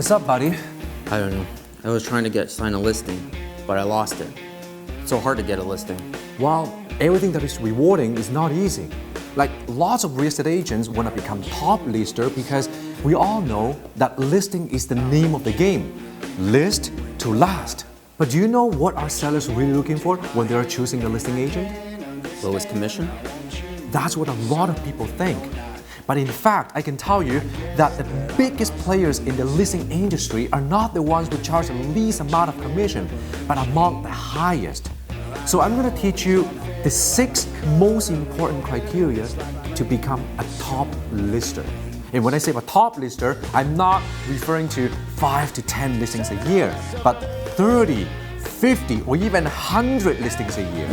What's up, buddy? I don't know. I was trying to sign a listing, but I lost it. It's so hard to get a listing. Well, everything that is rewarding is not easy. Like lots of real estate agents want to become top lister because we all know that listing is the name of the game. List to last. But do you know what are sellers really looking for when they are choosing a listing agent? Lowest commission? That's what a lot of people think. But in fact, I can tell you that the biggest players in the listing industry are not the ones who charge the least amount of commission, but among the highest. So I'm going to teach you the 6 most important criteria to become a top lister. And when I say a top lister, I'm not referring to 5 to 10 listings a year, but 30, 50, or even 100 listings a year.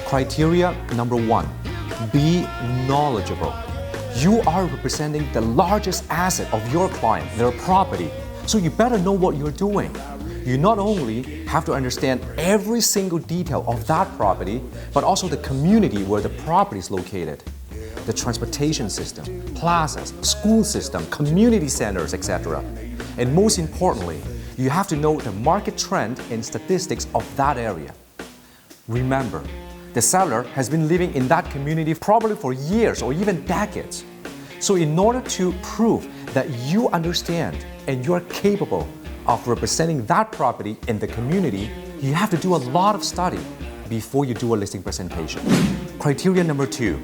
Criteria number 1, be knowledgeable. You are representing the largest asset of your client, their property, so you better know what you're doing. You not only have to understand every single detail of that property, but also the community where the property is located, the transportation system, plazas, school system, community centers, etc. And most importantly, you have to know the market trend and statistics of that area. Remember, the seller has been living in that community probably for years or even decades. So in order to prove that you understand and you are capable of representing that property in the community, you have to do a lot of study before you do a listing presentation. Criteria number 2,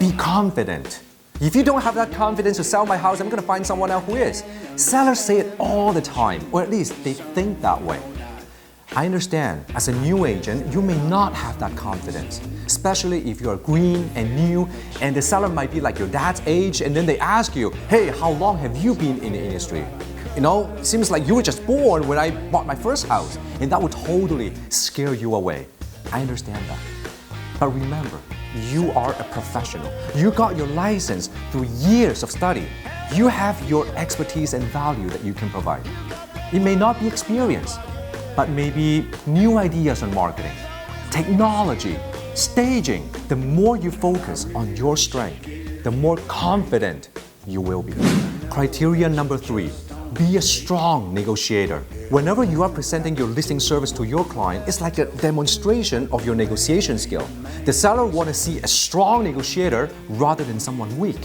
be confident. If you don't have that confidence to sell my house, I'm going to find someone else who is. Sellers say it all the time, or at least they think that way. I understand, as a new agent, you may not have that confidence, especially if you're green and new and the seller might be like your dad's age and then they ask you, hey, how long have you been in the industry? You know, it seems like you were just born when I bought my first house, and that would totally scare you away. I understand that. But remember, you are a professional. You got your license through years of study. You have your expertise and value that you can provide. It may not be experience, but maybe new ideas on marketing, technology, staging. The more you focus on your strength, the more confident you will be. Criteria number 3, be a strong negotiator. Whenever you are presenting your listing service to your client, it's like a demonstration of your negotiation skill. The seller wants to see a strong negotiator rather than someone weak.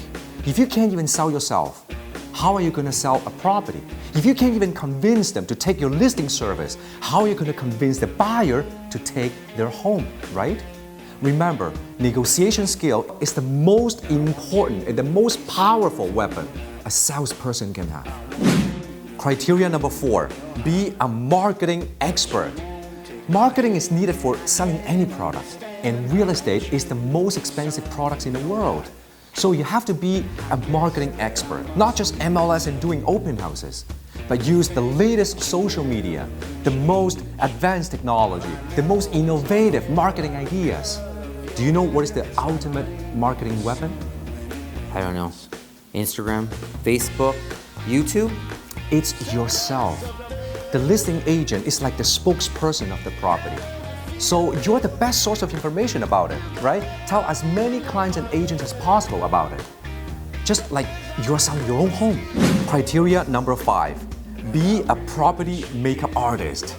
If you can't even sell yourself, how are you going to sell a property? If you can't even convince them to take your listing service, how are you going to convince the buyer to take their home, right? Remember, negotiation skill is the most important and the most powerful weapon a salesperson can have. Criteria number 4, be a marketing expert. Marketing is needed for selling any product, and real estate is the most expensive product in the world. So you have to be a marketing expert, not just MLS and doing open houses, but use the latest social media, the most advanced technology, the most innovative marketing ideas. Do you know what is the ultimate marketing weapon? I don't know. Instagram, Facebook, YouTube? It's yourself. The listing agent is like the spokesperson of the property. So you're the best source of information about it, right? Tell as many clients and agents as possible about it. Just like you're selling your own home. Criteria number 5, be a property makeup artist.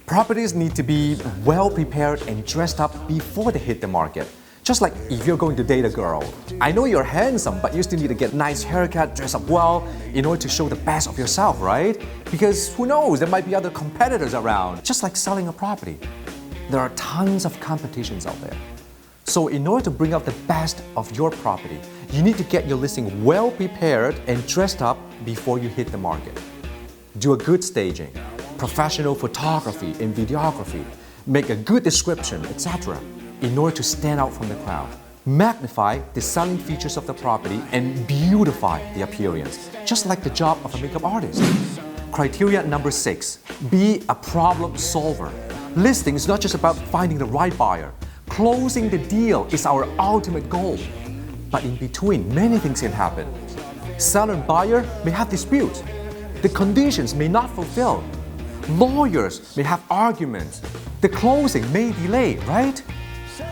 Properties need to be well prepared and dressed up before they hit the market. Just like if you're going to date a girl. I know you're handsome, but you still need to get a nice haircut, dress up well, in order to show the best of yourself, right? Because who knows, there might be other competitors around. Just like selling a property. There are tons of competitions out there. So in order to bring out the best of your property, you need to get your listing well prepared and dressed up before you hit the market. Do a good staging, professional photography and videography, make a good description, etc. in order to stand out from the crowd. Magnify the selling features of the property and beautify the appearance, just like the job of a makeup artist. Criteria number 6, be a problem solver. Listing is not just about finding the right buyer. Closing the deal is our ultimate goal. But in between, many things can happen. Seller and buyer may have disputes. The conditions may not fulfill. Lawyers may have arguments. The closing may delay, right?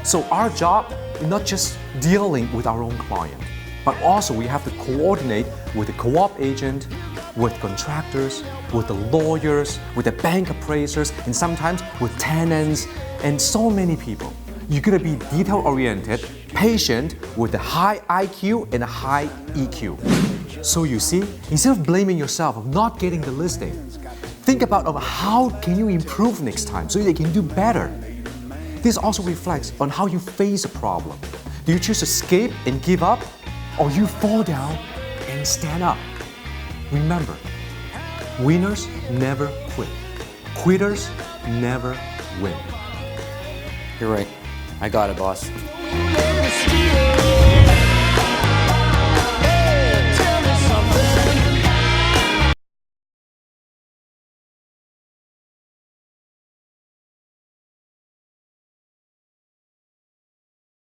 So our job is not just dealing with our own client, but also we have to coordinate with the co-op agent, with contractors, with the lawyers, with the bank appraisers, and sometimes with tenants, and so many people. You're gonna be detail-oriented, patient, with a high IQ and a high EQ. So you see, instead of blaming yourself of not getting the listing, think about how can you improve next time so they can do better. This also reflects on how you face a problem. Do you choose to escape and give up, or you fall down and stand up? Remember, winners never quit. Quitters never win. You're right. I got it, boss. Negotiator.